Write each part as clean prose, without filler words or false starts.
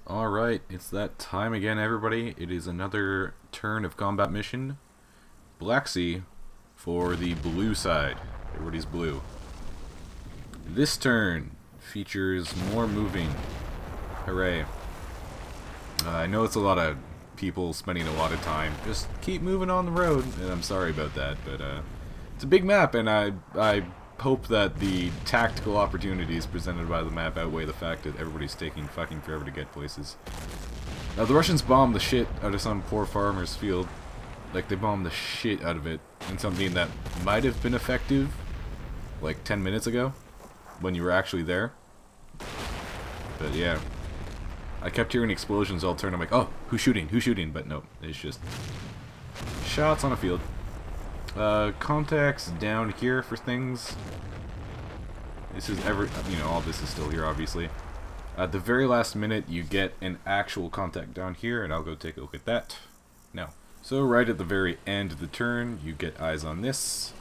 Alright, it's that time again, everybody. It is another turn of combat mission. Black Sea for the blue side. Everybody's blue. This turn features more moving. Hooray. I know it's a lot of people spending a lot of time. Just keep moving on the road, and I'm sorry about that, but it's a big map, and I hope that the tactical opportunities presented by the map outweigh the fact that everybody's taking fucking forever to get places. Now, the Russians bombed the shit out of some poor farmer's field. Like, they bombed the shit out of it in something that might have been effective like 10 minutes ago when you were actually there. But yeah, I kept hearing explosions all turn. I'm like, oh, who's shooting? Who's shooting? But no, it's just shots on a field. Contacts down here for things. This is all this is still here, obviously. At the very last minute, you get an actual contact down here, and I'll go take a look at that now. So right at the very end of the turn, you get eyes on this.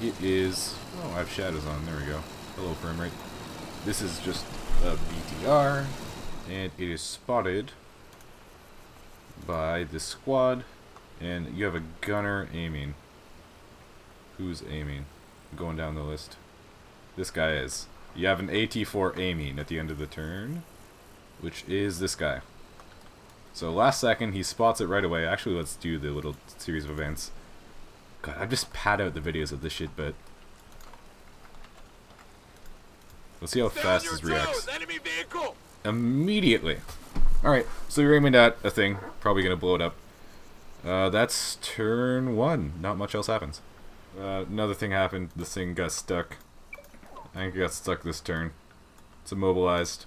It is... oh, I have shadows on. There we go. Hello, frame rate. This is just a BTR, and it is spotted by this squad, and you have a gunner aiming. Who's aiming? I'm going down the list. This guy is. You have an AT-4 aiming at the end of the turn, which is this guy. So last second, he spots it right away. Actually, let's do the little series of events. God, I've just pad out the videos of this shit, but let's see how fast this reacts. Enemy vehicle! Immediately. Alright, so you're aiming at a thing. Probably going to blow it up. That's turn one. Not much else happens. Another thing happened. This thing got stuck. I think it got stuck this turn. It's immobilized.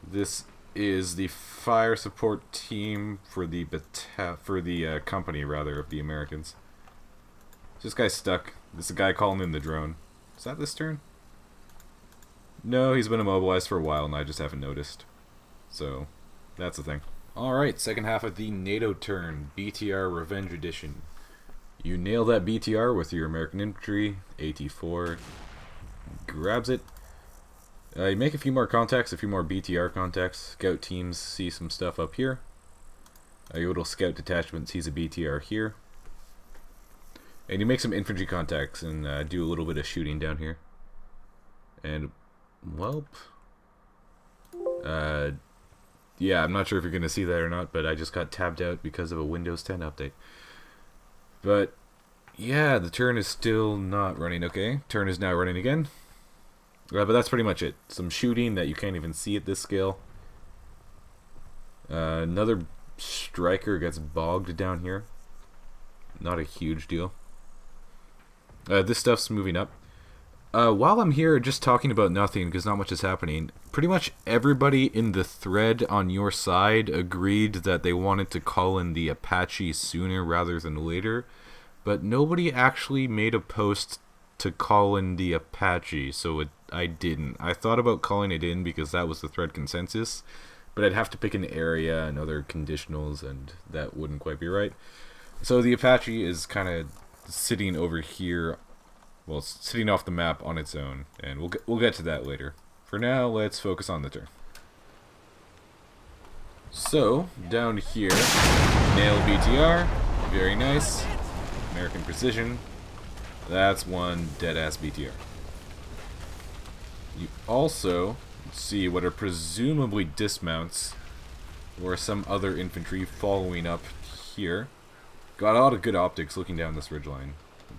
This is the fire support team for the company, rather, of the Americans. This guy's stuck. This is a guy calling in the drone. Is that this turn? No, he's been immobilized for a while, and I just haven't noticed. So, that's the thing. Alright, second half of the NATO turn. BTR Revenge Edition. You nail that BTR with your American infantry. AT-4 grabs it. You make a few more contacts, a few more BTR contacts. Scout teams see some stuff up here. Your little scout detachment sees a BTR here. And you make some infantry contacts and do a little bit of shooting down here. And, welp. Yeah, I'm not sure if you're going to see that or not, but I just got tabbed out because of a Windows 10 update. But, yeah, the turn is still not running okay. Turn is now running again. But that's pretty much it. Some shooting that you can't even see at this scale. Another striker gets bogged down here. Not a huge deal. This stuff's moving up. While I'm here just talking about nothing, because not much is happening, pretty much everybody in the thread on your side agreed that they wanted to call in the Apache sooner rather than later, but nobody actually made a post to call in the Apache, so I didn't. I thought about calling it in because that was the thread consensus, but I'd have to pick an area and other conditionals, and that wouldn't quite be right. So the Apache is kind of sitting over here. Well, it's sitting off the map on its own, and we'll get to that later. For now, let's focus on the turn. So, down here, nail BTR, very nice. American precision, that's one dead-ass BTR. You also see what are presumably dismounts, or some other infantry following up here. Got a lot of good optics looking down this ridgeline.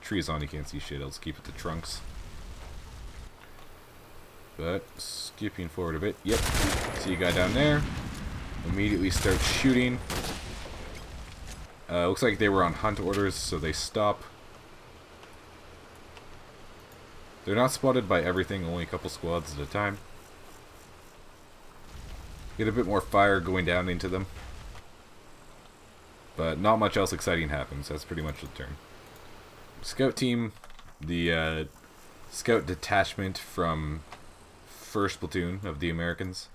Trees on, you can't see shit, let's keep it to trunks. But, skipping forward a bit, yep, see a guy down there. Immediately start shooting. Looks like they were on hunt orders, so they stop. They're not spotted by everything, only a couple squads at a time. Get a bit more fire going down into them. But not much else exciting happens, that's pretty much the turn. Scout team, the scout detachment from 1st Platoon of the Americans,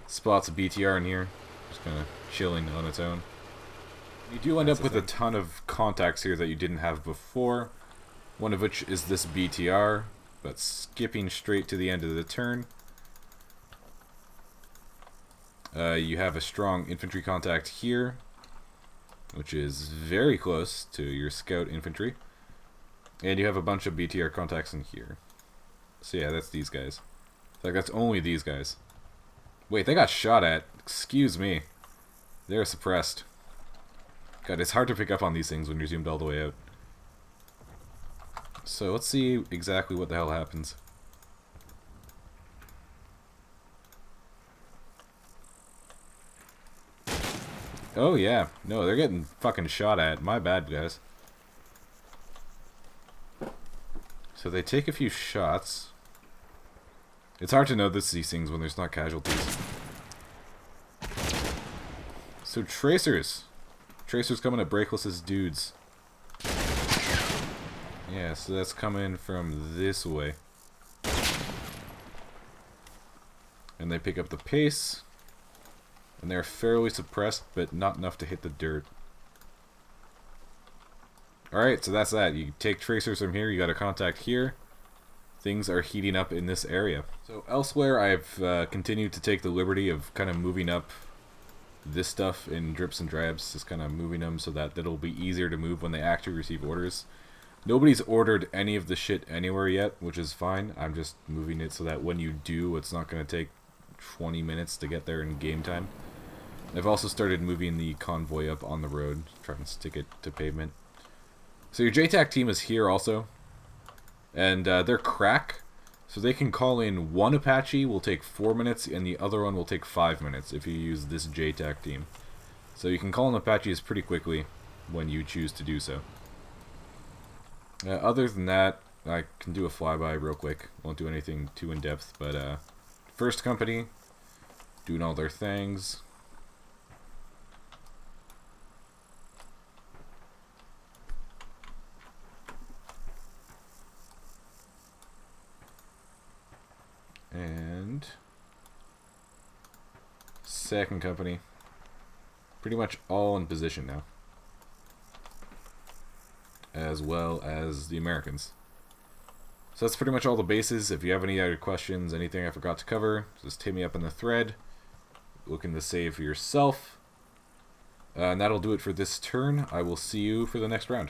spots a BTR in here, just kind of chilling on its own. You do end up with a ton of contacts here that you didn't have before, one of which is this BTR, but skipping straight to the end of the turn. You have a strong infantry contact here, which is very close to your scout infantry. And you have a bunch of BTR contacts in here. So yeah, that's these guys. Like, that's only these guys. Wait, they got shot at. Excuse me. They're suppressed. God, it's hard to pick up on these things when you're zoomed all the way out. So let's see exactly what the hell happens. Oh yeah, no, they're getting fucking shot at. My bad, guys. So they take a few shots. It's hard to notice these things when there's not casualties. So tracers. Tracers coming at Breakless's dudes. Yeah, so that's coming from this way. And they pick up the pace. And they're fairly suppressed, but not enough to hit the dirt. Alright, so that's that. You take tracers from here, you got a contact here. Things are heating up in this area. So elsewhere, I've continued to take the liberty of kind of moving up this stuff in drips and drabs, just kind of moving them so that it'll be easier to move when they actually receive orders. Nobody's ordered any of the shit anywhere yet, which is fine. I'm just moving it so that when you do, it's not going to take 20 minutes to get there in game time. I've also started moving the convoy up on the road, trying to stick it to pavement. So your JTAC team is here also, and they're crack, so they can call in one Apache, will take 4 minutes, and the other one will take 5 minutes if you use this JTAC team. So you can call in Apaches pretty quickly when you choose to do so. Other than that, I can do a flyby real quick. Won't do anything too in-depth, but first company, doing all their things. And second company, pretty much all in position now, as well as the Americans. So that's pretty much all the bases. If you have any other questions, anything I forgot to cover, just hit me up in the thread. Looking to save for yourself. And that'll do it for this turn. I will see you for the next round.